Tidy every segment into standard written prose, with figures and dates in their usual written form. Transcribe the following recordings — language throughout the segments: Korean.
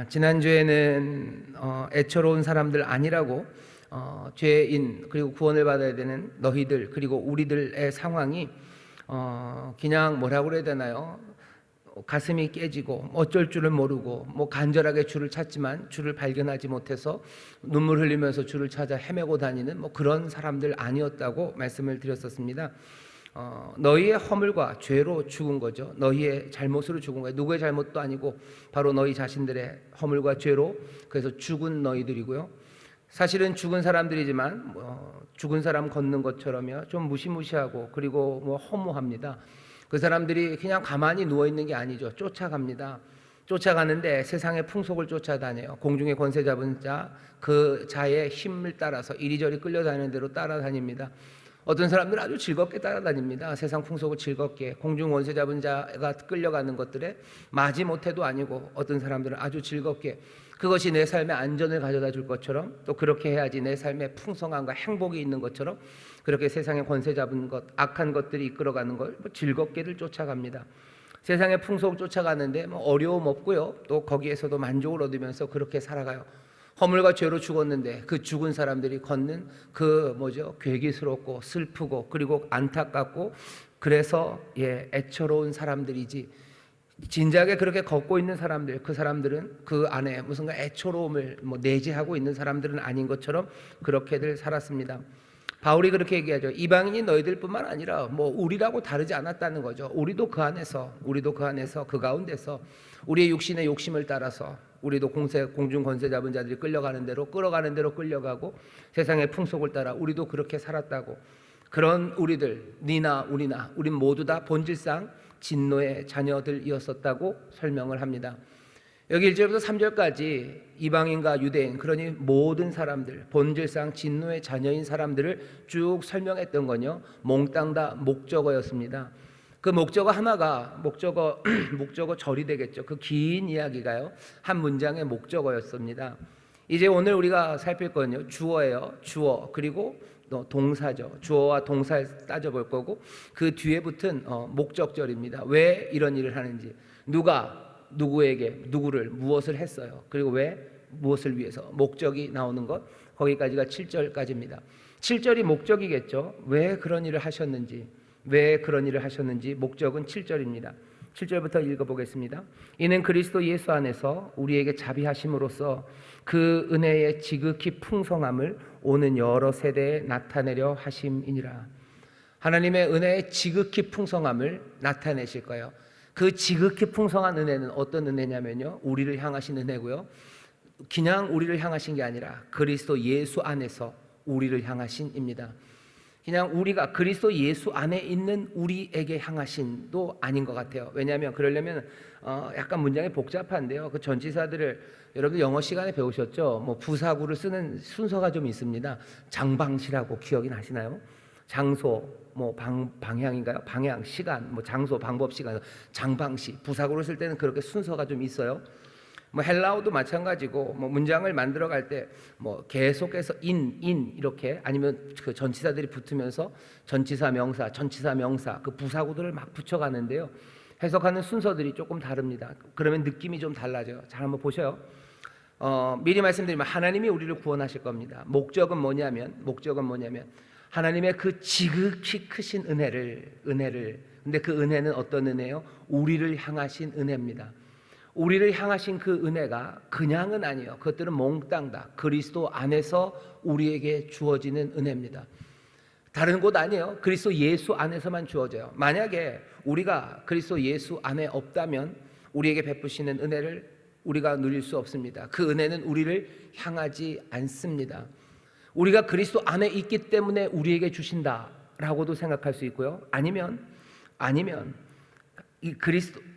지난주에는 애처로운 사람들 아니라고 죄인 그리고 구원을 받아야 되는 너희들 그리고 우리들의 상황이 그냥 뭐라고 그래야 되나요? 가슴이 깨지고 어쩔 줄을 모르고 간절하게 주를 찾지만 주를 발견하지 못해서 눈물 흘리면서 주를 찾아 헤매고 다니는 그런 사람들 아니었다고 말씀을 드렸었습니다. 너희의 허물과 죄로 죽은 거죠. 너희의 잘못으로 죽은 거예요. 누구의 잘못도 아니고 바로 너희 자신들의 허물과 죄로 그래서 죽은 너희들이고요. 사실은 죽은 사람들이지만 죽은 사람 걷는 것처럼요 좀 무시무시하고 그리고 허무합니다. 그 사람들이 그냥 가만히 누워있는 게 아니죠. 쫓아갑니다. 쫓아가는데 세상의 풍속을 쫓아다녀요. 공중의 권세 잡은 자, 그 자의 힘을 따라서 이리저리 끌려다니는 대로 따라다닙니다. 어떤 사람들은 아주 즐겁게 따라다닙니다. 세상 풍속을 즐겁게 공중 권세 잡은 자가 끌려가는 것들에 마지못해도 아니고 어떤 사람들은 아주 즐겁게 그것이 내 삶의 안전을 가져다 줄 것처럼 또 그렇게 해야지 내 삶의 풍성함과 행복이 있는 것처럼 그렇게 세상의 권세 잡은 것, 악한 것들이 이끌어가는 걸 즐겁게들 쫓아갑니다. 세상의 풍속을 쫓아가는데 어려움 없고요. 또 거기에서도 만족을 얻으면서 그렇게 살아가요. 허물과 죄로 죽었는데 그 죽은 사람들이 걷는 괴기스럽고 슬프고 그리고 안타깝고 그래서 애처로운 사람들이지 진작에 그렇게 걷고 있는 사람들, 그 사람들은 그 안에 무슨가 애처로움을 내재하고 있는 사람들은 아닌 것처럼 그렇게들 살았습니다. 바울이 그렇게 얘기하죠. 이방인이 너희들뿐만 아니라 우리라고 다르지 않았다는 거죠. 우리도 그 안에서 그 가운데서 우리의 육신의 욕심을 따라서 우리도 공중 권세 잡은 자들이 끌어가는 대로 끌려가고 세상의 풍속을 따라 우리도 그렇게 살았다고. 그런 우리들, 니나 우리나 우린 모두 다 본질상 진노의 자녀들이었었다고 설명을 합니다. 여기 1절부터 3절까지 이방인과 유대인, 그러니 모든 사람들, 본질상 진노의 자녀인 사람들을 쭉 설명했던 건요 몽땅 다 목적어였습니다. 그 목적어 하나가 목적어 절이 되겠죠. 그 긴 이야기가요 한 문장의 목적어였습니다. 이제 오늘 우리가 살필 건요 주어예요. 주어 그리고 동사죠. 주어와 동사를 따져볼 거고 그 뒤에 붙은 목적절입니다. 왜 이런 일을 하는지, 누가 누구에게 누구를 무엇을 했어요, 그리고 왜 무엇을 위해서, 목적이 나오는 것, 거기까지가 7절까지입니다. 7절이 목적이겠죠. 왜 그런 일을 하셨는지 목적은 7절입니다. 7절부터 읽어보겠습니다. 이는 그리스도 예수 안에서 우리에게 자비하심으로써 그 은혜의 지극히 풍성함을 오는 여러 세대에 나타내려 하심이니라. 하나님의 은혜의 지극히 풍성함을 나타내실 거예요. 그 지극히 풍성한 은혜는 어떤 은혜냐면요 우리를 향하신 은혜고요, 그냥 우리를 향하신 게 아니라 그리스도 예수 안에서 우리를 향하신입니다. 그냥 우리가 그리스도 예수 안에 있는 우리에게 향하신도 아닌 것 같아요. 왜냐하면 그러려면 약간 문장이 복잡한데요. 그 전치사들을 여러분 영어 시간에 배우셨죠? 부사구를 쓰는 순서가 좀 있습니다. 장방시라고 기억이 나시나요? 장소, 방향인가요? 방향, 시간, 장소, 방법, 시간, 장방시. 부사구를 쓸 때는 그렇게 순서가 좀 있어요. 헬라어도 마찬가지고 문장을 만들어갈 때 계속해서 인 이렇게, 아니면 그 전치사들이 붙으면서 전치사 명사 그 부사구들을 막 붙여가는데요 해석하는 순서들이 조금 다릅니다. 그러면 느낌이 좀 달라져요. 잘 한번 보셔요. 미리 말씀드리면 하나님이 우리를 구원하실 겁니다. 목적은 뭐냐면 하나님의 그 지극히 크신 은혜를 근데 그 은혜는 어떤 은혜요? 우리를 향하신 은혜입니다. 우리를 향하신 그 은혜가 그냥은 아니에요. 그것들은 몽땅 다 그리스도 안에서 우리에게 주어지는 은혜입니다. 다른 곳 아니에요. 그리스도 예수 안에서만 주어져요. 만약에 우리가 그리스도 예수 안에 없다면 우리에게 베푸시는 은혜를 우리가 누릴 수 없습니다. 그 은혜는 우리를 향하지 않습니다. 우리가 그리스도 안에 있기 때문에 우리에게 주신다라고도 생각할 수 있고요, 아니면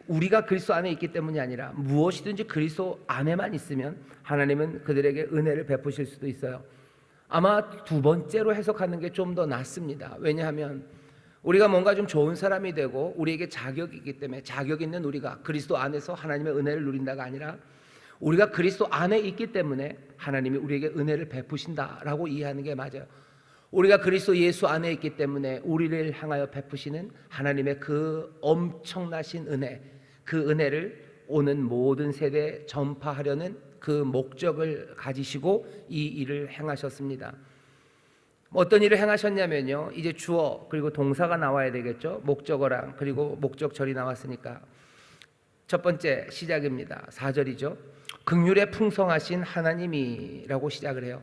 우리가 그리스도 안에 있기 때문이 아니라 무엇이든지 그리스도 안에만 있으면 하나님은 그들에게 은혜를 베푸실 수도 있어요. 아마 두 번째로 해석하는 게 좀 더 낫습니다. 왜냐하면 우리가 뭔가 좀 좋은 사람이 되고 우리에게 자격이 있기 때문에 자격 있는 우리가 그리스도 안에서 하나님의 은혜를 누린다가 아니라 우리가 그리스도 안에 있기 때문에 하나님이 우리에게 은혜를 베푸신다라고 이해하는 게 맞아요. 우리가 그리스도 예수 안에 있기 때문에 우리를 향하여 베푸시는 하나님의 그 엄청나신 은혜, 그 은혜를 오는 모든 세대에 전파하려는 그 목적을 가지시고 이 일을 행하셨습니다. 어떤 일을 행하셨냐면요, 이제 주어 그리고 동사가 나와야 되겠죠. 목적어랑 그리고 목적절이 나왔으니까 첫 번째 시작입니다. 4절이죠. 긍휼에 풍성하신 하나님이라고 시작을 해요.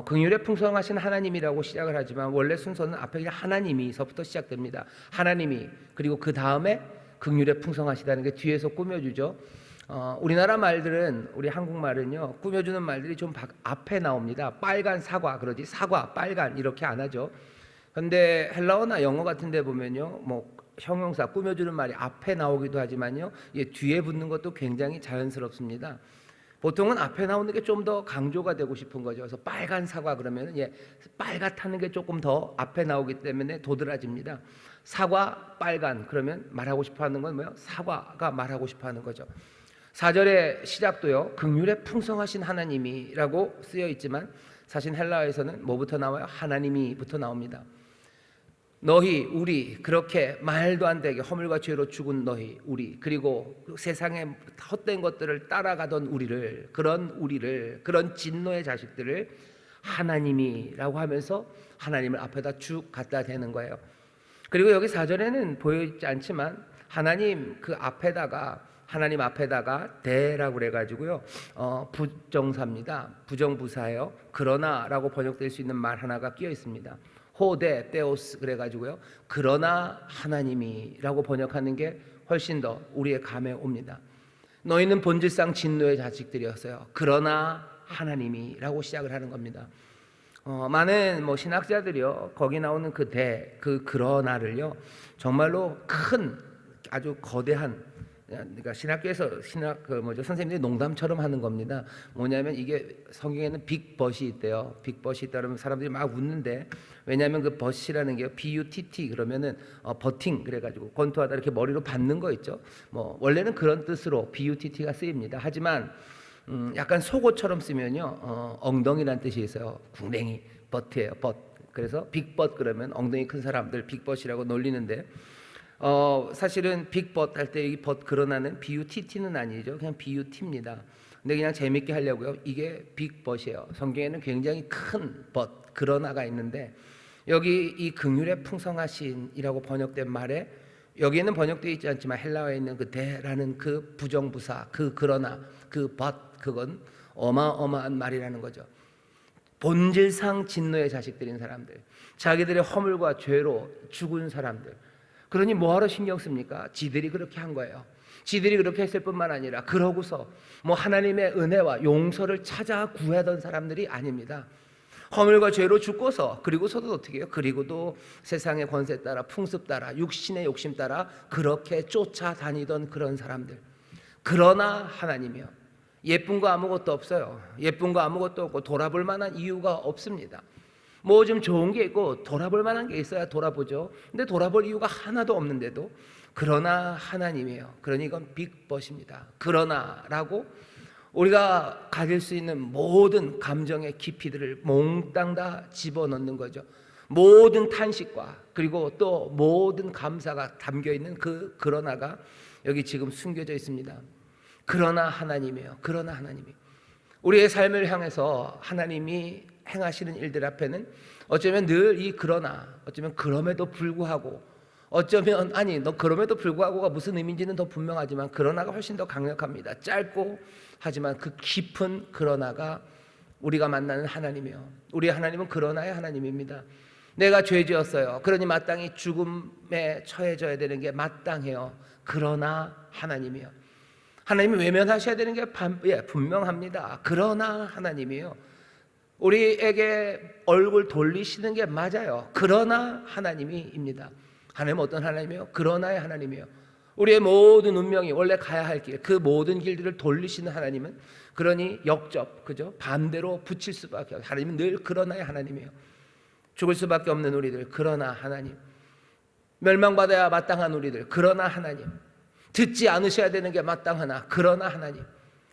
긍휼에 풍성하신 하나님이라고 시작을 하지만 원래 순서는 앞에 그냥 하나님이서부터 시작됩니다. 하나님이, 그리고 그 다음에 긍휼에 풍성하시다는 게 뒤에서 꾸며주죠. 우리나라 말들은, 우리 한국말은요, 꾸며주는 말들이 좀 앞에 나옵니다. 빨간 사과 그러지, 사과 빨간 이렇게 안 하죠. 근데 헬라어나 영어 같은 데 보면요, 뭐 형용사 꾸며주는 말이 앞에 나오기도 하지만요, 뒤에 붙는 것도 굉장히 자연스럽습니다. 보통은 앞에 나오는 게 좀 더 강조가 되고 싶은 거죠. 그래서 빨간 사과 그러면 빨갛다는 게 조금 더 앞에 나오기 때문에 도드라집니다. 사과 빨간 그러면 말하고 싶어하는 건 뭐예요? 사과가 말하고 싶어하는 거죠. 4절의 시작도요, 긍휼에 풍성하신 하나님이라고 쓰여 있지만 사실 헬라어에서는 뭐부터 나와요? 하나님이부터 나옵니다. 너희, 우리, 그렇게 말도 안 되게 허물과 죄로 죽은 너희, 우리, 그리고 세상의 헛된 것들을 따라가던 우리를, 그런 진노의 자식들을 하나님이라고 하면서 하나님을 앞에다 쭉 갖다 대는 거예요. 그리고 여기 4절에는 보여있지 않지만 하나님 하나님 앞에다가 대라고 그래가지고요, 부정사입니다. 부정부사예요. 그러나라고 번역될 수 있는 말 하나가 끼어 있습니다. 호데 테오스 그래가지고요, 그러나 하나님이라고 번역하는 게 훨씬 더 우리의 감에 옵니다. 너희는 본질상 진노의 자식들이었어요. 그러나 하나님이라고 시작을 하는 겁니다. 많은 신학자들이요, 거기 나오는 그 그러나를요, 정말로 큰 아주 거대한, 그러니까 신학교에서 선생님들이 농담처럼 하는 겁니다. 뭐냐면 이게 성경에는 빅벗이 있대요. 빅벗이 있다면 사람들이 막 웃는데, 왜냐하면 그 벗이라는 게 BUTT 그러면은 버팅 그래가지고 권투하다 이렇게 머리로 받는 거 있죠. 원래는 그런 뜻으로 BUTT가 쓰입니다. 하지만 약간 속옷처럼 쓰면요, 엉덩이란 뜻이 있어요. 궁뎅이, 버트예요, 벗. 그래서 빅벗 그러면 엉덩이 큰 사람들 빅벗이라고 놀리는데, 사실은 빅벗 할 때 이 벗 그러나는 BUTT는 아니죠. 그냥 BUT입니다. 근데 그냥 재밌게 하려고요, 이게 빅벗이에요. 성경에는 굉장히 큰 벗 그러나가 있는데, 여기 이 긍휼에 풍성하신이라고 번역된 말에, 여기에는 번역되어 있지 않지만 헬라어에 있는 그 대라는 그 부정부사, 그 그러나, 그 벗, 그건 어마어마한 말이라는 거죠. 본질상 진노의 자식들인 사람들, 자기들의 허물과 죄로 죽은 사람들, 그러니 뭐하러 신경 씁니까? 지들이 그렇게 한 거예요. 지들이 그렇게 했을 뿐만 아니라 그러고서 하나님의 은혜와 용서를 찾아 구하던 사람들이 아닙니다. 허물과 죄로 죽고서, 그리고서도 어떻게 해요? 그리고도 세상의 권세 따라, 풍습 따라, 육신의 욕심 따라 그렇게 쫓아다니던 그런 사람들. 그러나 하나님이요, 예쁜 거 아무것도 없어요. 예쁜 거 아무것도 없고 돌아볼 만한 이유가 없습니다. 좀 좋은 게 있고 돌아볼 만한 게 있어야 돌아보죠. 근데 돌아볼 이유가 하나도 없는데도 그러나 하나님이에요. 그러니 이건 빅벗입니다. 그러나라고 우리가 가질 수 있는 모든 감정의 깊이들을 몽땅 다 집어넣는 거죠. 모든 탄식과 그리고 또 모든 감사가 담겨있는 그 그러나가 여기 지금 숨겨져 있습니다. 그러나 하나님이에요. 그러나 하나님이 우리의 삶을 향해서 하나님이 행하시는 일들 앞에는 어쩌면 늘 이 그러나, 어쩌면 그럼에도 불구하고, 어쩌면 너 그럼에도 불구하고가 무슨 의미인지는 더 분명하지만 그러나가 훨씬 더 강력합니다. 짧고 하지만 그 깊은 그러나가 우리가 만나는 하나님이에요. 우리의 하나님은 그러나의 하나님입니다. 내가 죄 지었어요. 그러니 마땅히 죽음에 처해져야 되는 게 마땅해요. 그러나 하나님이에요. 하나님이 외면하셔야 되는 게 분명합니다. 그러나 하나님이에요. 우리에게 얼굴 돌리시는 게 맞아요. 그러나 하나님입니다. 하나님은 어떤 하나님이에요? 그러나의 하나님이에요. 우리의 모든 운명이 원래 가야 할 길, 그 모든 길들을 돌리시는 하나님은, 그러니 그죠? 반대로 붙일 수밖에 없어요. 하나님은 늘 그러나의 하나님이에요. 죽을 수밖에 없는 우리들, 그러나 하나님. 멸망받아야 마땅한 우리들, 그러나 하나님. 듣지 않으셔야 되는 게 마땅하나, 그러나 하나님.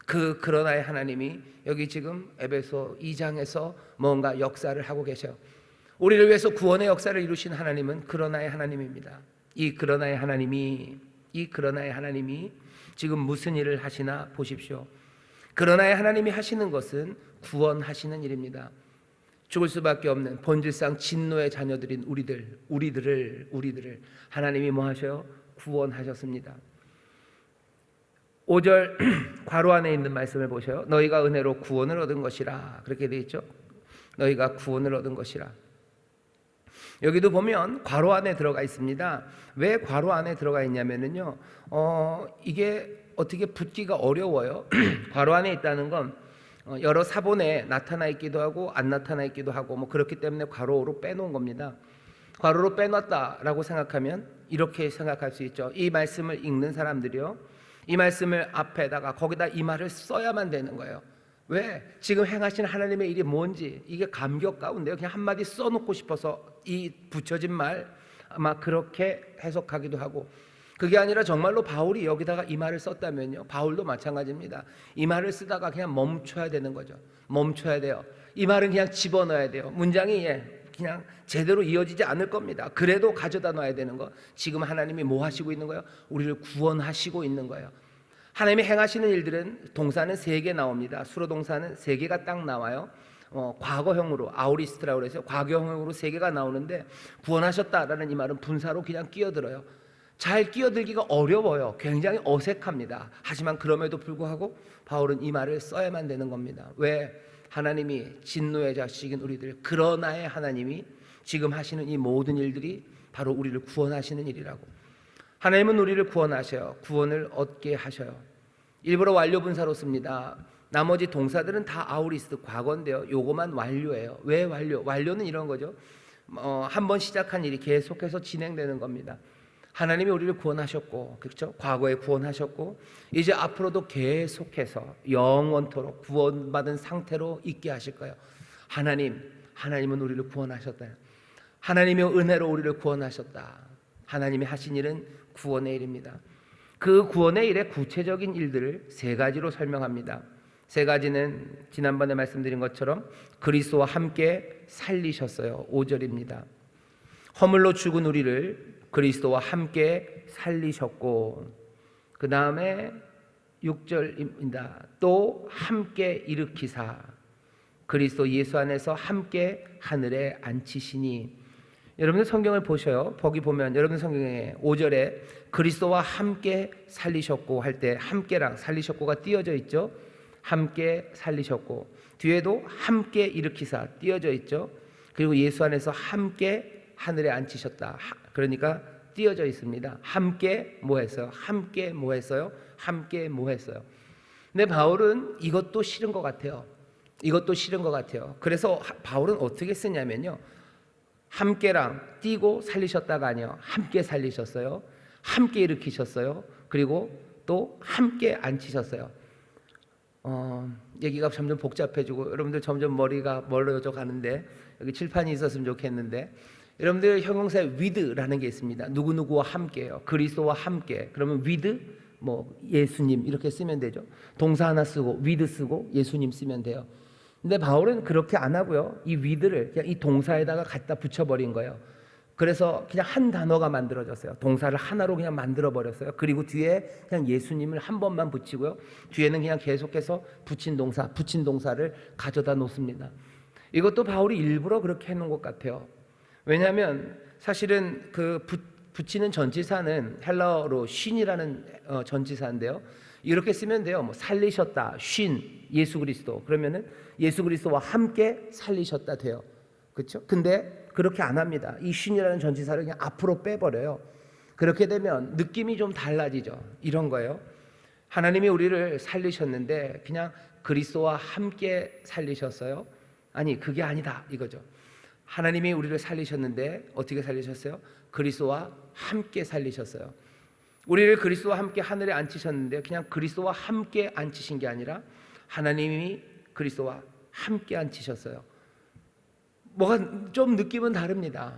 그러나의 하나님이 여기 지금 에베소 2장에서 뭔가 역사를 하고 계셔요. 우리를 위해서 구원의 역사를 이루신 하나님은 그러나의 하나님입니다. 이 그러나의 하나님이 지금 무슨 일을 하시나 보십시오. 그러나 하나님이 하시는 것은 구원하시는 일입니다. 죽을 수밖에 없는 본질상 진노의 자녀들인 우리들을 하나님이 뭐 하셔요? 구원하셨습니다. 5절 괄호 안에 있는 말씀을 보셔요. 너희가 은혜로 구원을 얻은 것이라, 그렇게 되어 있죠. 너희가 구원을 얻은 것이라. 여기도 보면 괄호 안에 들어가 있습니다. 왜 괄호 안에 들어가 있냐면요, 이게 어떻게 붙기가 어려워요. 괄호 안에 있다는 건 여러 사본에 나타나 있기도 하고 안 나타나 있기도 하고 뭐 그렇기 때문에 괄호로 빼놓은 겁니다. 괄호로 빼놨다라고 생각하면 이렇게 생각할 수 있죠. 이 말씀을 읽는 사람들이요, 이 말씀을 앞에다가 거기다 이 말을 써야만 되는 거예요. 왜? 지금 행하신 하나님의 일이 뭔지 이게 감격 가운데요, 그냥 한마디 써놓고 싶어서 이 붙여진 말 아마 그렇게 해석하기도 하고, 그게 아니라 정말로 바울이 여기다가 이 말을 썼다면요, 바울도 마찬가지입니다. 이 말을 쓰다가 그냥 멈춰야 되는 거죠. 멈춰야 돼요. 이 말은 그냥 집어넣어야 돼요. 문장이 그냥 제대로 이어지지 않을 겁니다. 그래도 가져다 놔야 되는 거. 지금 하나님이 뭐 하시고 있는 거예요? 우리를 구원하시고 있는 거예요. 하나님이 행하시는 일들은 동사는 3개 나옵니다. 수로 동사는 3개가 딱 나와요. 과거형으로 아우리스트라고 해서 과거형으로 3개가 나오는데, 구원하셨다라는 이 말은 분사로 그냥 끼어들어요. 잘 끼어들기가 어려워요. 굉장히 어색합니다. 하지만 그럼에도 불구하고 바울은 이 말을 써야만 되는 겁니다. 왜? 하나님이 진노의 자식인 우리들, 그러나의 하나님이 지금 하시는 이 모든 일들이 바로 우리를 구원하시는 일이라고. 하나님은 우리를 구원하셔요. 구원을 얻게 하셔요. 일부러 완료 분사로 씁니다. 나머지 동사들은 다 아우리스트 과거인데요, 요거만 완료예요. 왜 완료? 완료는 이런 거죠. 한번 시작한 일이 계속해서 진행되는 겁니다. 하나님이 우리를 구원하셨고, 그렇죠? 과거에 구원하셨고 이제 앞으로도 계속해서 영원토록 구원받은 상태로 있게 하실 거예요. 하나님은 우리를 구원하셨다. 하나님의 은혜로 우리를 구원하셨다. 하나님이 하신 일은 구원의 일입니다. 그 구원의 일의 구체적인 일들을 3가지로 설명합니다. 3가지는 지난번에 말씀드린 것처럼 그리스도와 함께 살리셨어요. 5절입니다. 허물로 죽은 우리를 그리스도와 함께 살리셨고, 그 다음에 6절입니다. 또 함께 일으키사 그리스도 예수 안에서 함께 하늘에 앉히시니. 여러분들 성경을 보셔요. 거기 보면 여러분 성경에 5절에 그리스도와 함께 살리셨고 할 때 함께랑 살리셨고가 띄어져 있죠. 함께 살리셨고, 뒤에도 함께 일으키사 띄어져 있죠. 그리고 예수 안에서 함께 하늘에 앉히셨다. 그러니까 띄어져 있습니다. 함께 뭐 했어요? 함께 뭐 했어요? 함께 뭐 했어요? 근데 바울은 이것도 싫은 것 같아요. 이것도 싫은 것 같아요. 그래서 바울은 어떻게 쓰냐면요, 함께랑 띄고 살리셨다가 아니요, 함께 살리셨어요. 함께 일으키셨어요. 그리고 또 함께 앉히셨어요. 얘기가 점점 복잡해지고 여러분들 점점 머리가 멀어져 가는데, 여기 칠판이 있었으면 좋겠는데, 여러분들 형용사 with라는 게 있습니다. 누구누구와 함께요. 그리스도와 함께. 그러면 with 뭐 예수님 이렇게 쓰면 되죠. 동사 하나 쓰고 with 쓰고 예수님 쓰면 돼요. 근데 바울은 그렇게 안 하고요, 이 with를 그냥 이 동사에다가 갖다 붙여버린 거예요. 그래서 그냥 한 단어가 만들어졌어요. 동사를 하나로 그냥 만들어버렸어요. 그리고 뒤에 그냥 예수님을 한 번만 붙이고요, 뒤에는 그냥 계속해서 붙인 동사를 가져다 놓습니다. 이것도 바울이 일부러 그렇게 해놓은 것 같아요. 왜냐하면 사실은 그 붙이는 전치사는 헬라어로 쉰이라는 전치사인데요, 이렇게 쓰면 돼요. 뭐 살리셨다, 쉰, 예수 그리스도. 그러면은 예수 그리스도와 함께 살리셨다 돼요. 그렇죠? 근데 그렇게 안 합니다. 이 쉰이라는 전치사를 그냥 앞으로 빼버려요. 그렇게 되면 느낌이 좀 달라지죠. 이런 거예요. 하나님이 우리를 살리셨는데 그냥 그리스도와 함께 살리셨어요? 아니, 그게 아니다 이거죠. 하나님이 우리를 살리셨는데 어떻게 살리셨어요? 그리스도와 함께 살리셨어요. 우리를 그리스도와 함께 하늘에 앉히셨는데 그냥 그리스도와 함께 앉히신 게 아니라 하나님이 그리스도와 함께 앉히셨어요. 뭐가 좀 느낌은 다릅니다.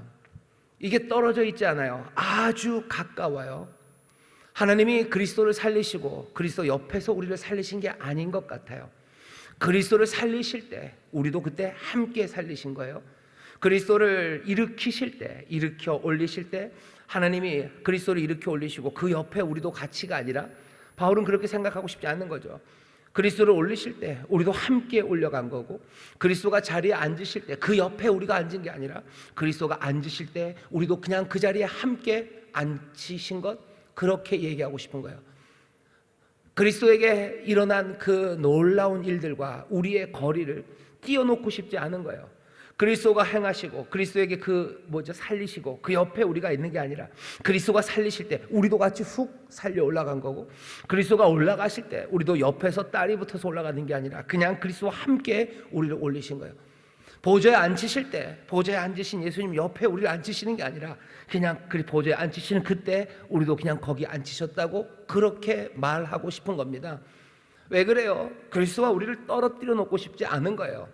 이게 떨어져 있지 않아요. 아주 가까워요. 하나님이 그리스도를 살리시고 그리스도 옆에서 우리를 살리신 게 아닌 것 같아요. 그리스도를 살리실 때 우리도 그때 함께 살리신 거예요. 그리스도를 일으키실 때, 일으켜 올리실 때 하나님이 그리스도를 일으켜 올리시고 그 옆에 우리도 같이가 아니라 바울은 그렇게 생각하고 싶지 않은 거죠. 그리스도를 올리실 때 우리도 함께 올려간 거고, 그리스도가 자리에 앉으실 때 그 옆에 우리가 앉은 게 아니라 그리스도가 앉으실 때 우리도 그냥 그 자리에 함께 앉히신 것, 그렇게 얘기하고 싶은 거예요. 그리스도에게 일어난 그 놀라운 일들과 우리의 거리를 띄워놓고 싶지 않은 거예요. 그리스도가 행하시고 그리스도에게 살리시고 그 옆에 우리가 있는 게 아니라 그리스도가 살리실 때 우리도 같이 훅 살려 올라간 거고, 그리스도가 올라가실 때 우리도 옆에서 딸이 붙어서 올라가는 게 아니라 그냥 그리스도와 함께 우리를 올리신 거예요. 보좌에 앉히실 때 보좌에 앉으신 예수님 옆에 우리를 앉히시는 게 아니라 그냥 그 보좌에 앉히시는 그때 우리도 그냥 거기 앉히셨다고 그렇게 말하고 싶은 겁니다. 왜 그래요? 그리스도와 우리를 떨어뜨려 놓고 싶지 않은 거예요.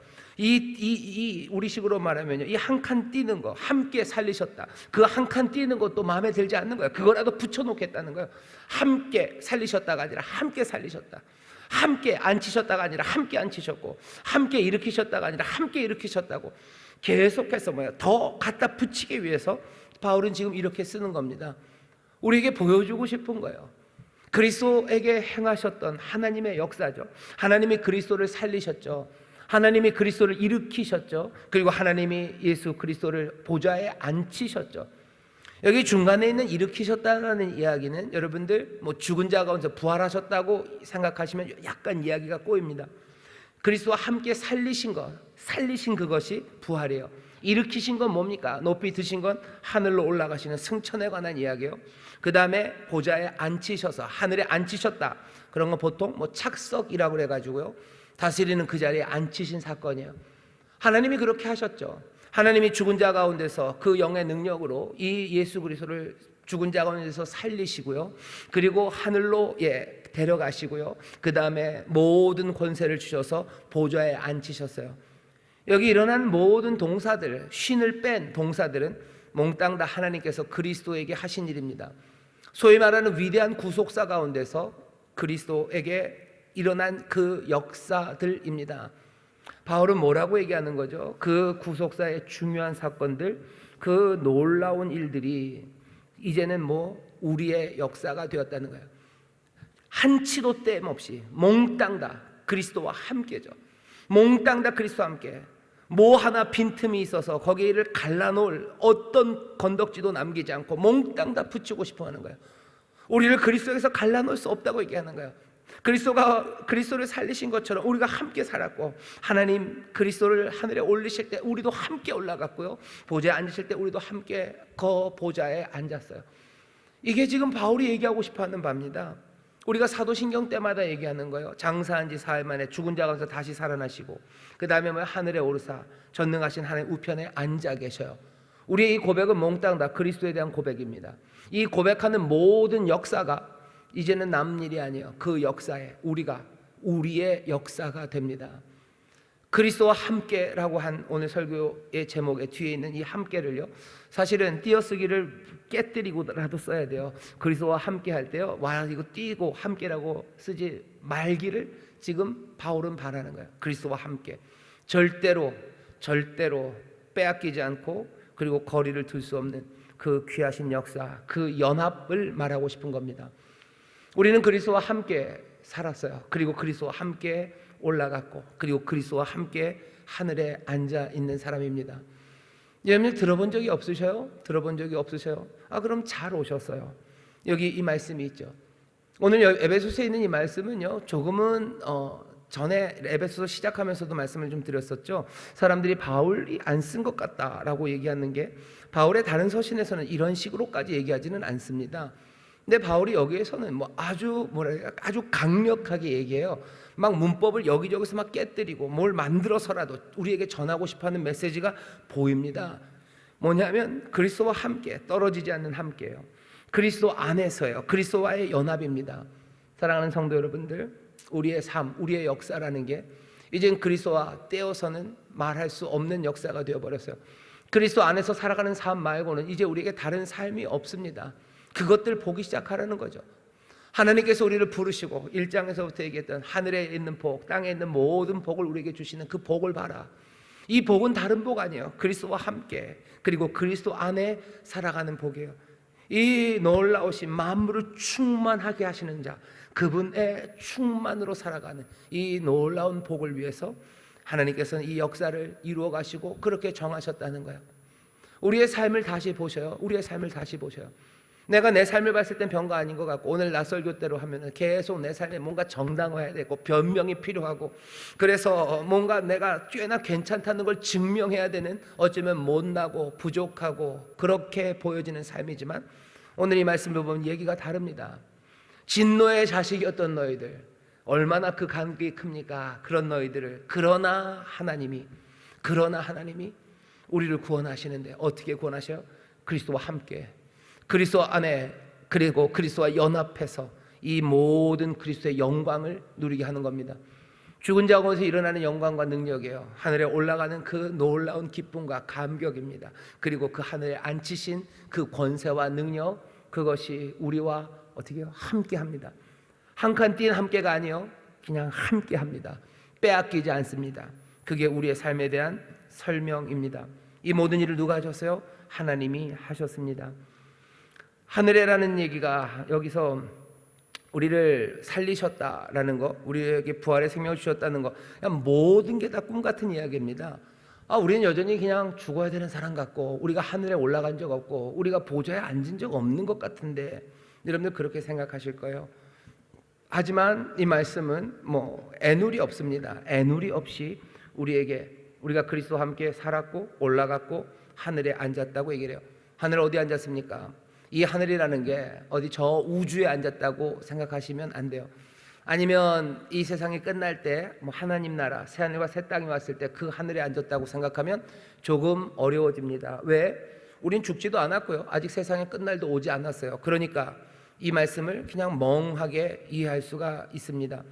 우리식으로 말하면요, 이 한 칸 띄는 거, 함께 살리셨다, 그 한 칸 띄는 것도 마음에 들지 않는 거예요. 그거라도 붙여놓겠다는 거예요. 함께 살리셨다가 아니라 함께 살리셨다, 함께 앉히셨다가 아니라 함께 앉히셨고, 함께 일으키셨다가 아니라 함께 일으키셨다고 계속해서 더 갖다 붙이기 위해서 바울은 지금 이렇게 쓰는 겁니다. 우리에게 보여주고 싶은 거예요. 그리스도에게 행하셨던 하나님의 역사죠. 하나님이 그리스도를 살리셨죠. 하나님이 그리스도를 일으키셨죠. 그리고 하나님이 예수 그리스도를 보좌에 앉히셨죠. 여기 중간에 있는 일으키셨다는 이야기는 여러분들 죽은 자 가운데서 부활하셨다고 생각하시면 약간 이야기가 꼬입니다. 그리스도와 함께 살리신 그것이 부활이에요. 일으키신 건 뭡니까? 높이 드신 건 하늘로 올라가시는 승천에 관한 이야기예요. 그 다음에 보좌에 앉히셔서 하늘에 앉히셨다, 그런 거 보통 착석이라고 그래가지고요, 다스리는 그 자리에 앉히신 사건이에요. 하나님이 그렇게 하셨죠. 하나님이 죽은 자 가운데서 그 영의 능력으로 이 예수 그리스도를 죽은 자 가운데서 살리시고요, 그리고 하늘로 데려가시고요, 그 다음에 모든 권세를 주셔서 보좌에 앉히셨어요. 여기 일어난 모든 동사들, 쉰을 뺀 동사들은 몽땅 다 하나님께서 그리스도에게 하신 일입니다. 소위 말하는 위대한 구속사 가운데서 그리스도에게 일어난 그 역사들입니다. 바울은 뭐라고 얘기하는 거죠? 그 구속사의 중요한 사건들, 그 놀라운 일들이 이제는 우리의 역사가 되었다는 거예요. 한치도 땜 없이 몽땅 다 그리스도와 함께죠. 몽땅 다 그리스도와 함께, 하나 빈틈이 있어서 거기를 갈라놓을 어떤 건덕지도 남기지 않고 몽땅 다 붙이고 싶어 하는 거예요. 우리를 그리스도에서 갈라놓을 수 없다고 얘기하는 거예요. 그리스도가 그리스도를 살리신 것처럼 우리가 함께 살았고, 하나님 그리스도를 하늘에 올리실 때 우리도 함께 올라갔고요, 보좌에 앉으실 때 우리도 함께 그 보좌에 앉았어요. 이게 지금 바울이 얘기하고 싶어하는 바입니다. 우리가 사도신경 때마다 얘기하는 거예요. 장사한 지 사흘 만에 죽은 자 가운데서 다시 살아나시고, 그 다음에 하늘에 오르사 전능하신 하나님 우편에 앉아 계셔요. 우리의 이 고백은 몽땅 다 그리스도에 대한 고백입니다. 이 고백하는 모든 역사가 이제는 남 일이 아니에요. 그 역사에 우리의 역사가 됩니다. 그리스도와 함께라고 한 오늘 설교의 제목의 뒤에 있는 이 함께를요, 사실은 띄어쓰기를 깨뜨리고라도 써야 돼요. 그리스도와 함께 할 때요, 이거 띄고 함께라고 쓰지 말기를 지금 바울은 바라는 거예요. 그리스도와 함께 절대로 빼앗기지 않고, 그리고 거리를 둘 수 없는 그 귀하신 역사, 그 연합을 말하고 싶은 겁니다. 우리는 그리스도와 함께 살았어요. 그리고 그리스도와 함께 올라갔고, 그리고 그리스도와 함께 하늘에 앉아 있는 사람입니다. 여러분 들어본 적이 없으셔요? 그럼 잘 오셨어요. 여기 이 말씀이 있죠. 오늘 에베소서에 있는 이 말씀은요, 조금은 전에 에베소서 시작하면서도 말씀을 좀 드렸었죠. 사람들이 바울이 안 쓴 것 같다라고 얘기하는 게, 바울의 다른 서신에서는 이런 식으로까지 얘기하지는 않습니다. 근데 바울이 여기에서는 아주 강력하게 얘기해요. 막 문법을 여기저기서 막 깨뜨리고 뭘 만들어서라도 우리에게 전하고 싶어하는 메시지가 보입니다. 뭐냐면 그리스도와 함께, 떨어지지 않는 함께예요. 그리스도 안에서요, 그리스도와의 연합입니다. 사랑하는 성도 여러분들, 우리의 삶, 우리의 역사라는 게 이젠 그리스도와 떼어서는 말할 수 없는 역사가 되어버렸어요. 그리스도 안에서 살아가는 삶 말고는 이제 우리에게 다른 삶이 없습니다. 그것들 보기 시작하라는 거죠. 하나님께서 우리를 부르시고 1장에서부터 얘기했던 하늘에 있는 복, 땅에 있는 모든 복을 우리에게 주시는 그 복을 봐라. 이 복은 다른 복 아니에요. 그리스도와 함께, 그리고 그리스도 안에 살아가는 복이에요. 이 놀라우신 만물을 충만하게 하시는 자, 그분의 충만으로 살아가는 이 놀라운 복을 위해서 하나님께서는 이 역사를 이루어 가시고 그렇게 정하셨다는 거예요. 우리의 삶을 다시 보셔요. 우리의 삶을 다시 보셔요. 내가 내 삶을 봤을 땐 병거 아닌 것 같고, 오늘 낯설교대로 하면은 계속 내 삶에 뭔가 정당화해야 되고 변명이 필요하고, 그래서 뭔가 내가 꽤나 괜찮다는 걸 증명해야 되는, 어쩌면 못나고 부족하고 그렇게 보여지는 삶이지만, 오늘 이 말씀을 보면 얘기가 다릅니다. 진노의 자식이었던 너희들, 얼마나 그 간격이 큽니까? 그런 너희들을 그러나 하나님이 우리를 구원하시는데, 어떻게 구원하셔요? 그리스도와 함께, 그리스도 안에, 그리고 그리스도와 연합해서 이 모든 그리스도의 영광을 누리게 하는 겁니다. 죽은 자 가운데서 일어나는 영광과 능력이에요. 하늘에 올라가는 그 놀라운 기쁨과 감격입니다. 그리고 그 하늘에 앉히신 그 권세와 능력, 그것이 우리와 어떻게 해요? 함께 합니다. 한 칸 뛴 함께가 아니요, 그냥 함께 합니다. 빼앗기지 않습니다. 그게 우리의 삶에 대한 설명입니다. 이 모든 일을 누가 하셨어요? 하나님이 하셨습니다. 하늘에라는 얘기가 여기서 우리를 살리셨다라는 거, 우리에게 부활의 생명을 주셨다는 거, 그냥 모든 게 다 꿈 같은 이야기입니다. 우리는 여전히 그냥 죽어야 되는 사람 같고, 우리가 하늘에 올라간 적 없고, 우리가 보좌에 앉은 적 없는 것 같은데, 여러분들 그렇게 생각하실 거예요. 하지만 이 말씀은 애누리 없습니다. 애누리 없이 우리가 그리스도와 함께 살았고 올라갔고 하늘에 앉았다고 얘기를 해요. 하늘 어디 앉았습니까? 이 하늘이라는 게 어디 저 우주에 앉았다고 생각하시면 안 돼요. 아니면 이 세상이 끝날 때 하나님 나라, 새 하늘과 새 땅이 왔을 때 그 하늘에 앉았다고 생각하면 조금 어려워집니다. 왜? 우린 죽지도 않았고요, 아직 세상의 끝날도 오지 않았어요. 그러니까 이 말씀을 그냥 멍하게 이해할 수가 있습니다.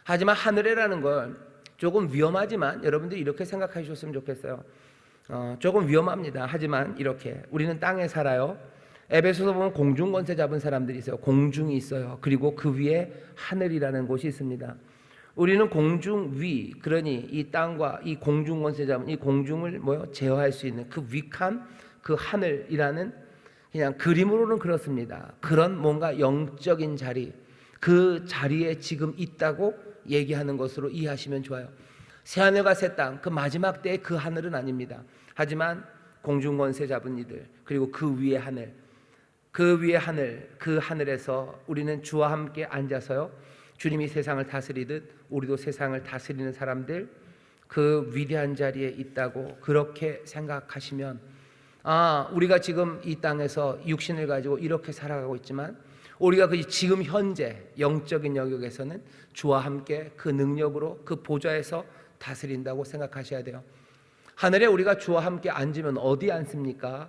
하지만 하늘에라는 걸 조금 위험하지만 여러분들이 이렇게 생각하셨으면 좋겠어요. 조금 위험합니다. 하지만 이렇게, 우리는 땅에 살아요. 에베소서 보면 공중 권세 잡은 사람들이 있어요. 공중이 있어요. 그리고 그 위에 하늘이라는 곳이 있습니다. 우리는 공중 위, 그러니 이 땅과 이 공중 권세 잡은 이 공중을 제어할 수 있는 그 위칸, 그 하늘이라는, 그냥 그림으로는 그렇습니다. 그런 뭔가 영적인 자리, 그 자리에 지금 있다고 얘기하는 것으로 이해하시면 좋아요. 새 하늘과 새 땅, 그 마지막 때의 그 하늘은 아닙니다. 하지만 공중 권세 잡은 이들, 그리고 그 위의 하늘, 그 하늘에서 우리는 주와 함께 앉아서요, 주님이 세상을 다스리듯 우리도 세상을 다스리는 사람들, 그 위대한 자리에 있다고 그렇게 생각하시면, 우리가 지금 이 땅에서 육신을 가지고 이렇게 살아가고 있지만, 우리가 그 지금 현재 영적인 영역에서는 주와 함께 그 능력으로 그 보좌에서 다스린다고 생각하셔야 돼요. 하늘에 우리가 주와 함께 앉으면 어디 앉습니까?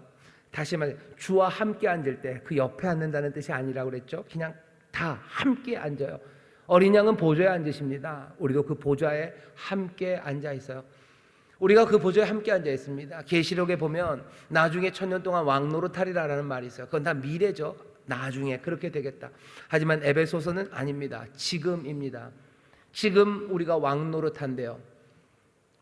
다시 말해, 주와 함께 앉을 때 그 옆에 앉는다는 뜻이 아니라고 그랬죠. 그냥 다 함께 앉아요. 어린 양은 보좌에 앉으십니다. 우리도 그 보좌에 함께 앉아 있어요. 우리가 그 보좌에 함께 앉아 있습니다. 계시록에 보면 나중에 1000년 동안 왕노릇하리라라는 말이 있어요. 그건 다 미래죠. 나중에 그렇게 되겠다. 하지만 에베소서는 아닙니다. 지금입니다. 지금 우리가 왕노릇한대요.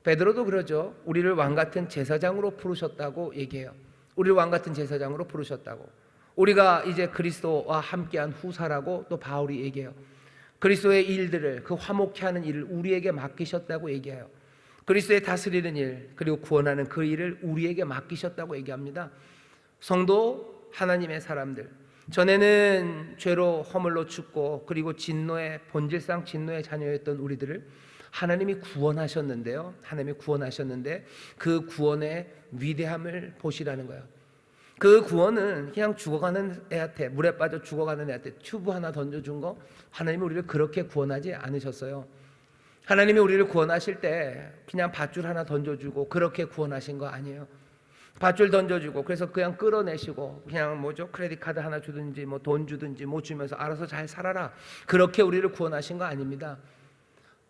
베드로도 그러죠. 우리를 왕같은 제사장으로 부르셨다고 얘기해요. 우리를 왕같은 제사장으로 부르셨다고. 우리가 이제 그리스도와 함께한 후사라고 또 바울이 얘기해요. 그리스도의 일들을, 그 화목케 하는 일을 우리에게 맡기셨다고 얘기해요. 그리스도의 다스리는 일, 그리고 구원하는 그 일을 우리에게 맡기셨다고 얘기합니다. 성도, 하나님의 사람들, 전에는 죄로 허물로 죽고 그리고 진노의, 본질상 진노의 자녀였던 우리들을 하나님이 구원하셨는데요, 하나님이 구원하셨는데 그 구원의 위대함을 보시라는 거예요. 그 구원은 그냥 죽어가는 애한테, 물에 빠져 죽어가는 애한테 튜브 하나 던져준 거, 하나님이 우리를 그렇게 구원하지 않으셨어요. 하나님이 우리를 구원하실 때 그냥 밧줄 하나 던져주고 그렇게 구원하신 거 아니에요. 밧줄 던져주고 그래서 그냥 끌어내시고 그냥 크레딧 카드 하나 주든지 돈 주든지 주면서 알아서 잘 살아라, 그렇게 우리를 구원하신 거 아닙니다.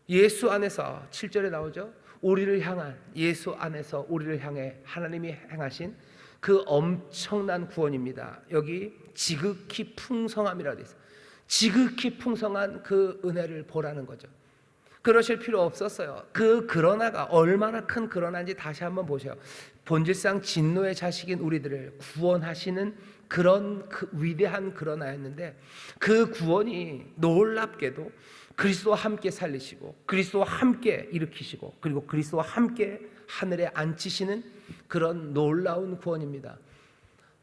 예수 안에서, 7절에 나오죠, 우리를 향한, 예수 안에서 우리를 향해 하나님이 행하신 그 엄청난 구원입니다. 여기 지극히 풍성함이라 되어 있어요. 지극히 풍성한 그 은혜를 보라는 거죠. 그러실 필요 없었어요. 그 그러나가 얼마나 큰 그러나인지 다시 한번 보세요. 본질상 진노의 자식인 우리들을 구원하시는 그런 위대한 그런 아였는데, 그 구원이 놀랍게도 그리스도와 함께 살리시고 그리스도와 함께 일으키시고 그리고 그리스도와 함께 하늘에 앉히시는 그런 놀라운 구원입니다.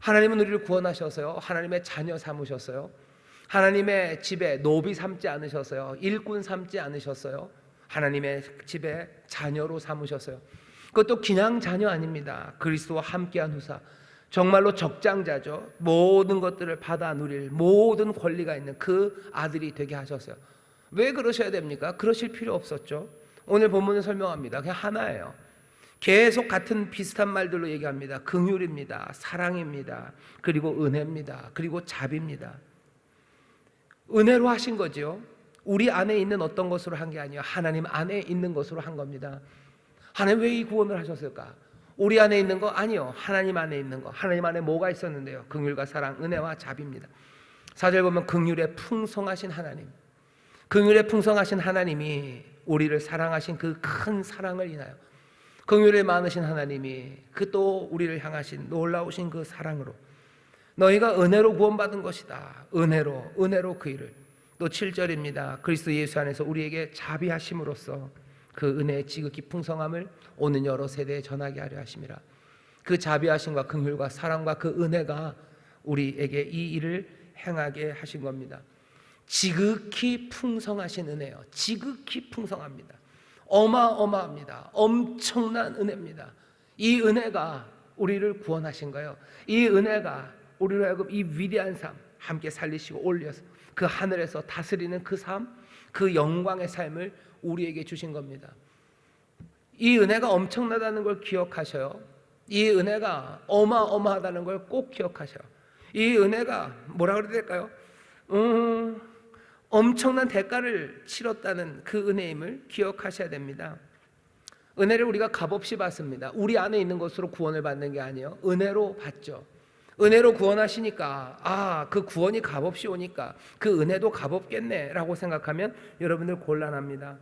하나님은 우리를 구원하셔서요, 하나님의 자녀 삼으셨어요. 하나님의 집에 노비 삼지 않으셨어요. 일꾼 삼지 않으셨어요. 하나님의 집에 자녀로 삼으셨어요. 그것도 그냥 자녀 아닙니다. 그리스도와 함께한 후사, 정말로 적장자죠. 모든 것들을 받아 누릴 모든 권리가 있는 그 아들이 되게 하셨어요. 왜 그러셔야 됩니까? 그러실 필요 없었죠. 오늘 본문을 설명합니다. 그냥 하나예요. 계속 같은 비슷한 말들로 얘기합니다. 긍휼입니다. 사랑입니다. 그리고 은혜입니다. 그리고 자비입니다. 은혜로 하신 거죠. 우리 안에 있는 어떤 것으로 한 게 아니에요. 하나님 안에 있는 것으로 한 겁니다. 하나님 왜 이 구원을 하셨을까? 우리 안에 있는 거 아니요. 하나님 안에 있는 거. 하나님 안에 뭐가 있었는데요? 긍휼과 사랑, 은혜와 자비입니다. 4절 보면 긍휼에 풍성하신 하나님, 긍휼에 풍성하신 하나님이 우리를 사랑하신 그 큰 사랑을 인하여, 긍휼에 많으신 하나님이 그 또 우리를 향하신 놀라우신 그 사랑으로 너희가 은혜로 구원받은 것이다. 은혜로 그 일을. 또 7절입니다. 그리스도 예수 안에서 우리에게 자비하심으로써 그 은혜의 지극히 풍성함을 오는 여러 세대에 전하게 하려 하심이라. 그 자비하심과 긍휼과 사랑과 그 은혜가 우리에게 이 일을 행하게 하신 겁니다. 지극히 풍성하신 은혜요. 지극히 풍성합니다. 어마어마합니다. 엄청난 은혜입니다. 이 은혜가 우리를 구원하신 거예요. 이 은혜가 우리로 하여금 이 위대한 삶 함께 살리시고 올려서 그 하늘에서 다스리는 그 삶, 그 영광의 삶을 우리에게 주신 겁니다. 이 은혜가 엄청나다는 걸 기억하셔요. 이 은혜가 어마어마하다는 걸 꼭 기억하셔요. 이 은혜가 뭐라 그래야 될까요? 엄청난 대가를 치렀다는 그 은혜임을 기억하셔야 됩니다. 은혜를 우리가 값없이 받습니다. 우리 안에 있는 것으로 구원을 받는 게 아니에요. 은혜로 받죠. 은혜로 구원하시니까 그 구원이 값없이 오니까 그 은혜도 값없겠네 라고 생각하면 여러분들 곤란합니다.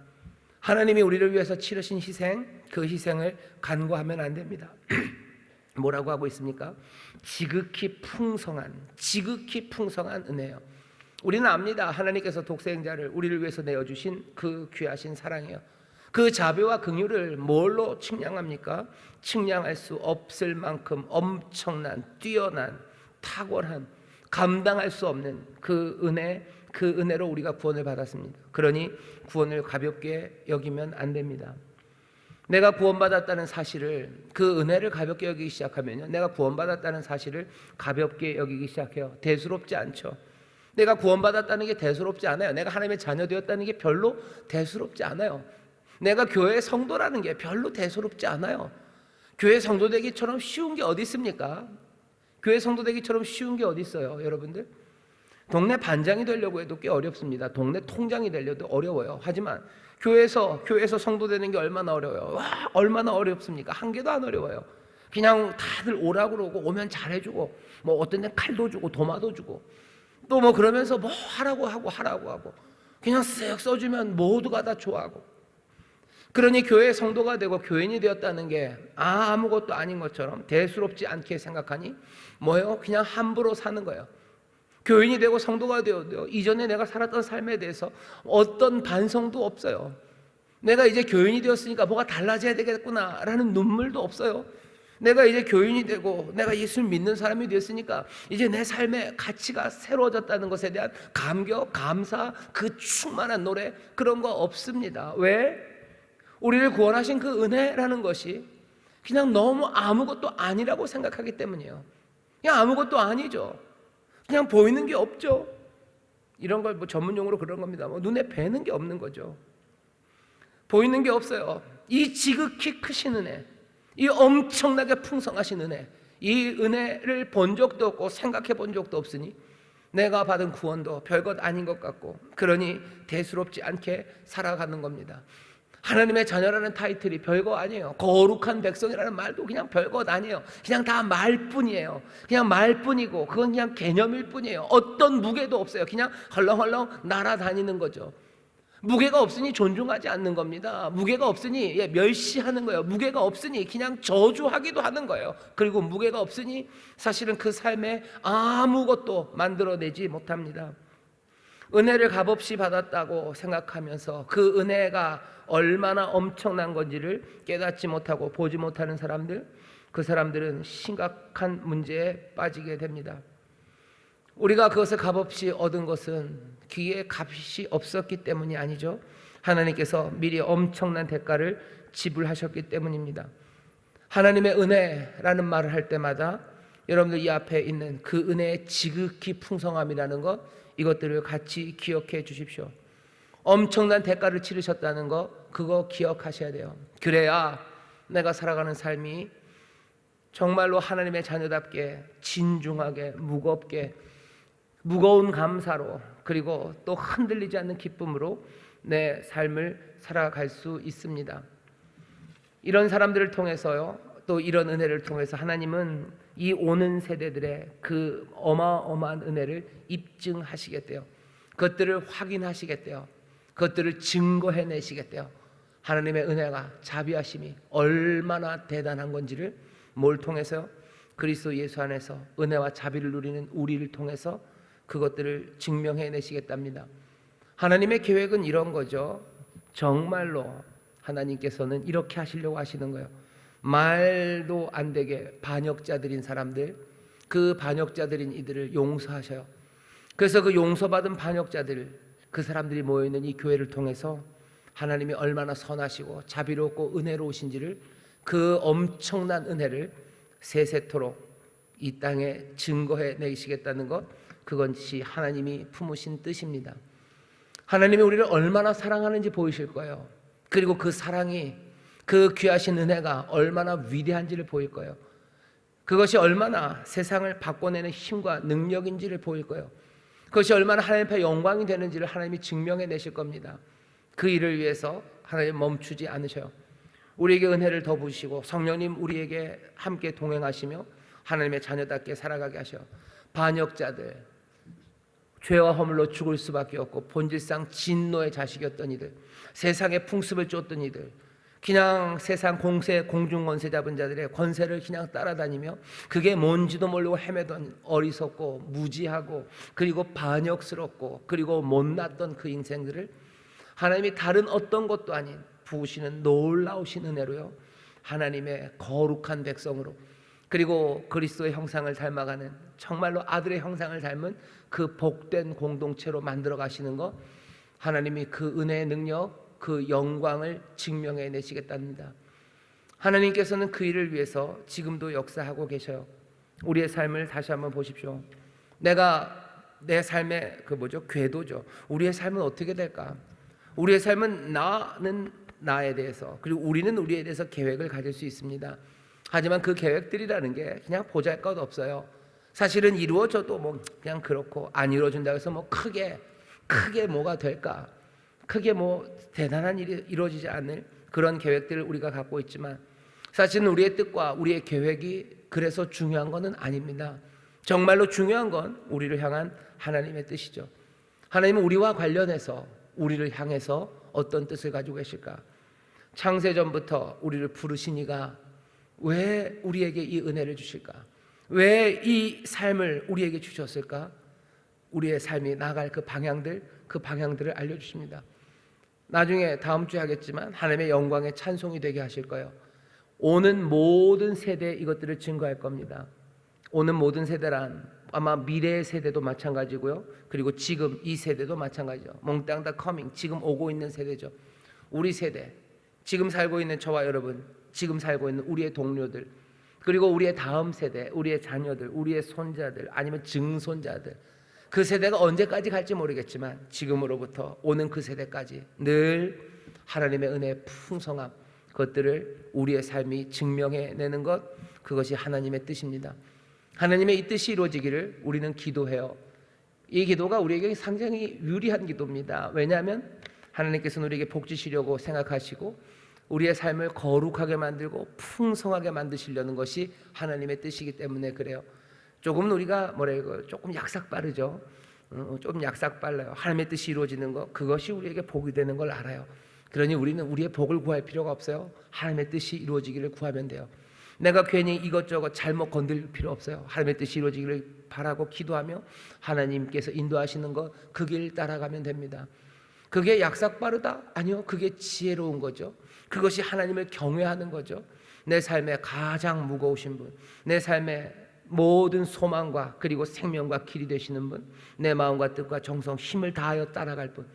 하나님이 우리를 위해서 치르신 희생, 그 희생을 간과하면 안 됩니다. 뭐라고 하고 있습니까? 지극히 풍성한 은혜요. 우리는 압니다. 하나님께서 독생자를 우리를 위해서 내어주신 그 귀하신 사랑이에요. 그 자비와 긍휼을 뭘로 측량합니까? 측량할 수 없을 만큼 엄청난, 뛰어난, 탁월한, 감당할 수 없는 그 은혜로 우리가 구원을 받았습니다. 그러니 구원을 가볍게 여기면 안 됩니다. 내가 구원받았다는 사실을, 그 은혜를 가볍게 여기기 시작하면요, 내가 구원받았다는 사실을 가볍게 여기기 시작해요. 대수롭지 않죠. 내가 구원받았다는 게 대수롭지 않아요. 내가 하나님의 자녀 되었다는 게 별로 대수롭지 않아요. 내가 교회 성도라는 게 별로 대수롭지 않아요. 교회 성도 되기처럼 쉬운 게 어디 있습니까? 교회 성도 되기처럼 쉬운 게 어디 있어요, 여러분들? 동네 반장이 되려고 해도 꽤 어렵습니다. 동네 통장이 되려도 어려워요. 하지만 교회에서 성도 되는 게 얼마나 어려워요. 와, 얼마나 어렵습니까? 한 개도 안 어려워요. 그냥 다들 오라고 그러고 오면 잘해주고, 뭐 어떤 데 칼도 주고 도마도 주고, 또 뭐 그러면서 뭐 하라고 하고 그냥 쓱 써주면 모두가 다 좋아하고. 그러니 교회 성도가 되고 교인이 되었다는 게 아무것도 아닌 것처럼 대수롭지 않게 생각하니 뭐예요? 그냥 함부로 사는 거예요. 교인이 되고 성도가 되어도 이전에 내가 살았던 삶에 대해서 어떤 반성도 없어요. 내가 이제 교인이 되었으니까 뭐가 달라져야 되겠구나 라는 눈물도 없어요. 내가 이제 교인이 되고 내가 예수를 믿는 사람이 되었으니까 이제 내 삶의 가치가 새로워졌다는 것에 대한 감격, 감사, 그 충만한 노래, 그런 거 없습니다. 왜? 우리를 구원하신 그 은혜라는 것이 그냥 너무 아무것도 아니라고 생각하기 때문이에요. 그냥 아무것도 아니죠. 그냥 보이는 게 없죠. 이런 걸 뭐 전문용어로 그런 겁니다. 뭐 눈에 뵈는 게 없는 거죠. 보이는 게 없어요. 이 지극히 크신 은혜, 이 엄청나게 풍성하신 은혜, 이 은혜를 본 적도 없고 생각해 본 적도 없으니 내가 받은 구원도 별것 아닌 것 같고, 그러니 대수롭지 않게 살아가는 겁니다. 하나님의 자녀라는 타이틀이 별거 아니에요. 거룩한 백성이라는 말도 그냥 별것 아니에요. 그냥 다 말뿐이에요. 그냥 말뿐이고 그건 그냥 개념일 뿐이에요. 어떤 무게도 없어요. 그냥 헐렁헐렁 날아다니는 거죠. 무게가 없으니 존중하지 않는 겁니다. 무게가 없으니 멸시하는 거예요. 무게가 없으니 그냥 저주하기도 하는 거예요. 그리고 무게가 없으니 사실은 그 삶에 아무것도 만들어내지 못합니다. 은혜를 값없이 받았다고 생각하면서 그 은혜가 얼마나 엄청난 건지를 깨닫지 못하고 보지 못하는 사람들, 그 사람들은 심각한 문제에 빠지게 됩니다. 우리가 그것을 값없이 얻은 것은 그의 값이 없었기 때문이 아니죠. 하나님께서 미리 엄청난 대가를 지불하셨기 때문입니다. 하나님의 은혜라는 말을 할 때마다 여러분들 이 앞에 있는 그 은혜의 지극히 풍성함이라는 것, 이것들을 같이 기억해 주십시오. 엄청난 대가를 치르셨다는 것, 그거 기억하셔야 돼요. 그래야 내가 살아가는 삶이 정말로 하나님의 자녀답게 진중하게 무겁게 무거운 감사로, 그리고 또 흔들리지 않는 기쁨으로 내 삶을 살아갈 수 있습니다. 이런 사람들을 통해서요, 또 이런 은혜를 통해서 하나님은 이 오는 세대들의 그 어마어마한 은혜를 입증하시겠대요. 그것들을 확인하시겠대요. 그것들을 증거해내시겠대요. 하나님의 은혜가, 자비하심이 얼마나 대단한 건지를 뭘 통해서요? 그리스도 예수 안에서 은혜와 자비를 누리는 우리를 통해서 그것들을 증명해내시겠답니다. 하나님의 계획은 이런 거죠. 정말로 하나님께서는 이렇게 하시려고 하시는 거예요. 말도 안 되게 반역자들인 사람들, 그 반역자들인 이들을 용서하셔요. 그래서 그 용서받은 반역자들, 그 사람들이 모여있는 이 교회를 통해서 하나님이 얼마나 선하시고 자비롭고 은혜로우신지를, 그 엄청난 은혜를 세세토록 이 땅에 증거해 내시겠다는 것, 그것이 하나님이 품으신 뜻입니다. 하나님이 우리를 얼마나 사랑하는지 보이실 거예요. 그리고 그 사랑이, 그 귀하신 은혜가 얼마나 위대한지를 보일 거예요. 그것이 얼마나 세상을 바꿔내는 힘과 능력인지를 보일 거예요. 그것이 얼마나 하나님 앞에 영광이 되는지를 하나님이 증명해 내실 겁니다. 그 일을 위해서 하나님 멈추지 않으셔요. 우리에게 은혜를 더 부으시고 성령님 우리에게 함께 동행하시며 하나님의 자녀답게 살아가게 하셔. 반역자들, 죄와 허물로 죽을 수밖에 없고 본질상 진노의 자식이었던 이들, 세상의 풍습을 쫓던 이들, 그냥 세상 공세 공중권세 잡은 자들의 권세를 그냥 따라다니며 그게 뭔지도 모르고 헤매던 어리석고 무지하고 그리고 반역스럽고 그리고 못났던 그 인생들을 하나님이 다른 어떤 것도 아닌 부으시는 놀라우신 은혜로요, 하나님의 거룩한 백성으로, 그리고 그리스도의 형상을 닮아가는, 정말로 아들의 형상을 닮은 그 복된 공동체로 만들어 가시는 것, 하나님이 그 은혜의 능력, 그 영광을 증명해 내시겠답니다. 하나님께서는 그 일을 위해서 지금도 역사하고 계셔요. 우리의 삶을 다시 한번 보십시오. 내 삶의 궤도죠. 우리의 삶은 어떻게 될까? 우리의 삶은 나는 나에 대해서, 그리고 우리는 우리에 대해서 계획을 가질 수 있습니다. 하지만 그 계획들이라는 게 그냥 보잘것 없어요. 사실은 이루어져도 그냥 그렇고, 안 이루어진다고 해서 크게 뭐가 될까? 크게 대단한 일이 이루어지지 않을 그런 계획들을 우리가 갖고 있지만, 사실은 우리의 뜻과 우리의 계획이 그래서 중요한 것은 아닙니다. 정말로 중요한 건 우리를 향한 하나님의 뜻이죠. 하나님은 우리와 관련해서, 우리를 향해서 어떤 뜻을 가지고 계실까? 창세전부터 우리를 부르신 이가 왜 우리에게 이 은혜를 주실까? 왜 이 삶을 우리에게 주셨을까? 우리의 삶이 나갈 그 방향들을 알려주십니다. 나중에 다음 주에 하겠지만 하나님의 영광의 찬송이 되게 하실 거예요. 오는 모든 세대에 이것들을 증거할 겁니다. 오는 모든 세대란 아마 미래의 세대도 마찬가지고요, 그리고 지금 이 세대도 마찬가지죠. 몽땅 다 커밍, 지금 오고 있는 세대죠. 우리 세대, 지금 살고 있는 저와 여러분, 지금 살고 있는 우리의 동료들, 그리고 우리의 다음 세대, 우리의 자녀들, 우리의 손자들, 아니면 증손자들, 그 세대가 언제까지 갈지 모르겠지만 지금으로부터 오는 그 세대까지 늘 하나님의 은혜의 풍성함, 그것들을 우리의 삶이 증명해내는 것, 그것이 하나님의 뜻입니다. 하나님의 이 뜻이 이루어지기를 우리는 기도해요. 이 기도가 우리에게 상당히 유리한 기도입니다. 왜냐하면 하나님께서는 우리에게 복 주시려고 생각하시고 우리의 삶을 거룩하게 만들고 풍성하게 만드시려는 것이 하나님의 뜻이기 때문에 그래요. 조금은 우리가 조금 약삭 빠르죠. 좀 약삭 빨라요. 하나님의 뜻이 이루어지는 것, 그것이 우리에게 복이 되는 걸 알아요. 그러니 우리는 우리의 복을 구할 필요가 없어요. 하나님의 뜻이 이루어지기를 구하면 돼요. 내가 괜히 이것저것 잘못 건들 필요 없어요. 하나님의 뜻이 이루어지기를 바라고 기도하며 하나님께서 인도하시는 것, 그 길 따라가면 됩니다. 그게 약삭 빠르다? 아니요, 그게 지혜로운 거죠. 그것이 하나님을 경외하는 거죠. 내 삶에 가장 무거우신 분, 내 삶의 모든 소망과 그리고 생명과 길이 되시는 분, 내 마음과 뜻과 정성, 힘을 다하여 따라갈 분,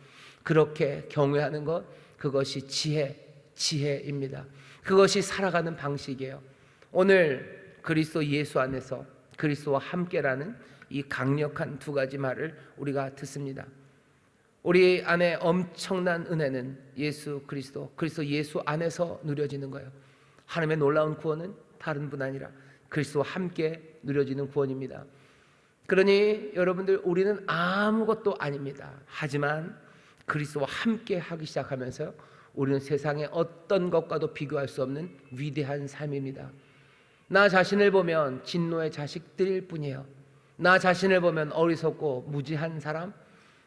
그렇게 경외하는 것, 그것이 지혜입니다. 그것이 살아가는 방식이에요. 오늘 그리스도 예수 안에서 그리스도와 함께라는 이 강력한 두 가지 말을 우리가 듣습니다. 우리 안에 엄청난 은혜는 예수 그리스도 예수 안에서 누려지는 거예요. 하나님의 놀라운 구원은 다른 분 아니라 그리스도와 함께 누려지는 구원입니다. 그러니 여러분들, 우리는 아무것도 아닙니다. 하지만 그리스도와 함께 하기 시작하면서 우리는 세상의 어떤 것과도 비교할 수 없는 위대한 삶입니다. 나 자신을 보면 진노의 자식들일 뿐이에요. 나 자신을 보면 어리석고 무지한 사람,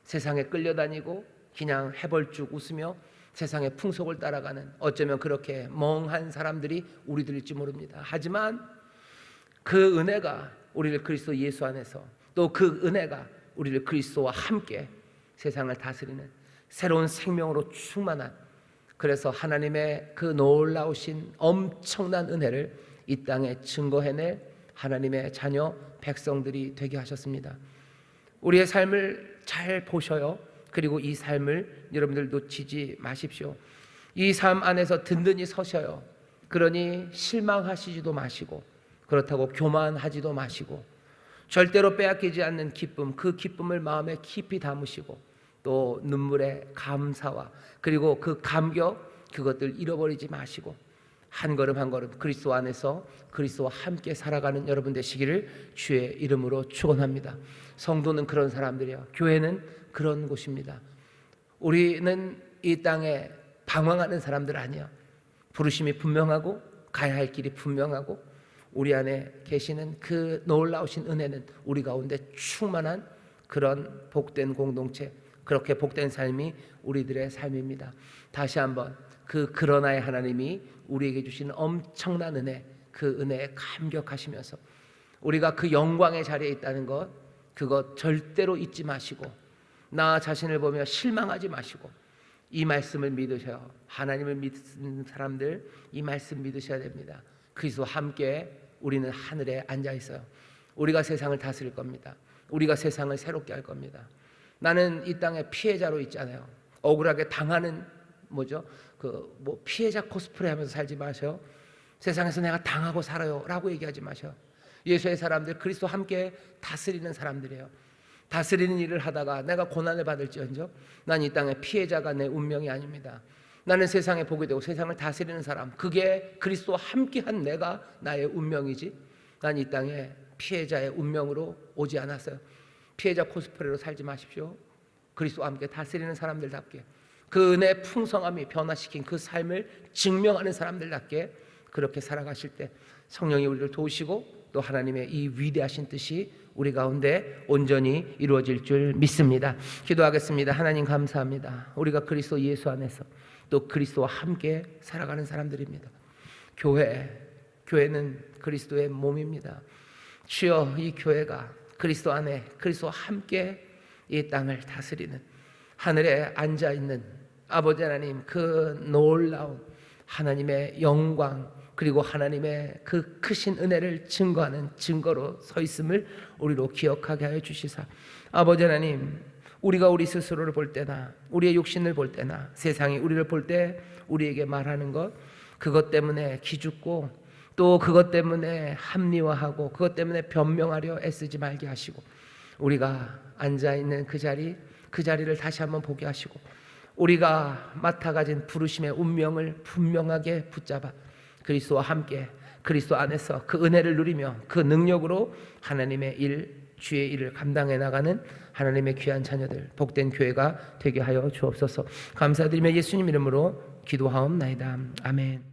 세상에 끌려다니고 그냥 해벌쭉 웃으며 세상의 풍속을 따라가는, 어쩌면 그렇게 멍한 사람들이 우리들일지 모릅니다. 하지만 그 은혜가 우리를 그리스도 예수 안에서, 또 그 은혜가 우리를 그리스도와 함께 세상을 다스리는 새로운 생명으로 충만한, 그래서 하나님의 그 놀라우신 엄청난 은혜를 이 땅에 증거해낼 하나님의 자녀 백성들이 되게 하셨습니다. 우리의 삶을 잘 보셔요. 그리고 이 삶을 여러분들 놓치지 마십시오. 이 삶 안에서 든든히 서셔요. 그러니 실망하시지도 마시고, 그렇다고 교만하지도 마시고, 절대로 빼앗기지 않는 기쁨, 그 기쁨을 마음에 깊이 담으시고, 또 눈물의 감사와 그리고 그 감격, 그것들 잃어버리지 마시고, 한 걸음 한 걸음 그리스도 안에서 그리스도와 함께 살아가는 여러분 되시기를 주의 이름으로 축원합니다. 성도는 그런 사람들이에요. 교회는 그런 곳입니다. 우리는 이 땅에 방황하는 사람들 아니에요. 부르심이 분명하고 가야 할 길이 분명하고, 우리 안에 계시는 그 놀라우신 은혜는 우리 가운데 충만한 그런 복된 공동체, 그렇게 복된 삶이 우리들의 삶입니다. 다시 한번 그러나의 하나님이 우리에게 주시는 엄청난 은혜, 그 은혜에 감격하시면서 우리가 그 영광의 자리에 있다는 것, 그것 절대로 잊지 마시고, 나 자신을 보며 실망하지 마시고, 이 말씀을 믿으셔요. 하나님을 믿는 사람들 이 말씀 믿으셔야 됩니다. 그리스도와 함께 우리는 하늘에 앉아 있어요. 우리가 세상을 다스릴 겁니다. 우리가 세상을 새롭게 할 겁니다. 나는 이 땅에 피해자로 있잖아요. 억울하게 당하는 피해자 코스프레 하면서 살지 마세요. 세상에서 내가 당하고 살아요 라고 얘기하지 마세요. 예수의 사람들, 그리스도 함께 다스리는 사람들이에요. 다스리는 일을 하다가 내가 고난을 받을지언정 난 이 땅의 피해자가 내 운명이 아닙니다. 나는 세상에 보게 되고 세상을 다스리는 사람, 그게 그리스도와 함께한 내가 나의 운명이지, 난 이 땅에 피해자의 운명으로 오지 않았어요. 피해자 코스프레로 살지 마십시오. 그리스도와 함께 다스리는 사람들답게, 그 은혜의 풍성함이 변화시킨 그 삶을 증명하는 사람들답게 그렇게 살아가실 때 성령이 우리를 도우시고, 또 하나님의 이 위대하신 뜻이 우리 가운데 온전히 이루어질 줄 믿습니다. 기도하겠습니다. 하나님 감사합니다. 우리가 그리스도 예수 안에서 또 그리스도와 함께 살아가는 사람들입니다. 교회는 그리스도의 몸입니다. 주여, 이 교회가 그리스도 안에 그리스도와 함께 이 땅을 다스리는, 하늘에 앉아있는 아버지 하나님, 그 놀라운 하나님의 영광, 그리고 하나님의 그 크신 은혜를 증거하는 증거로 서 있음을 우리로 기억하게 하여 주시사, 아버지 하나님, 우리가 우리 스스로를 볼 때나 우리의 욕심을 볼 때나 세상이 우리를 볼 때 우리에게 말하는 것, 그것 때문에 기죽고, 또 그것 때문에 합리화하고, 그것 때문에 변명하려 애쓰지 말게 하시고, 우리가 앉아있는 그 자리를 다시 한번 보게 하시고, 우리가 맡아가진 부르심의 운명을 분명하게 붙잡아 그리스도와 함께 그리스도 안에서 그 은혜를 누리며 그 능력으로 하나님의 일, 주의 일을 감당해 나가는 하나님의 귀한 자녀들, 복된 교회가 되게 하여 주옵소서. 감사드리며 예수님 이름으로 기도하옵나이다. 아멘.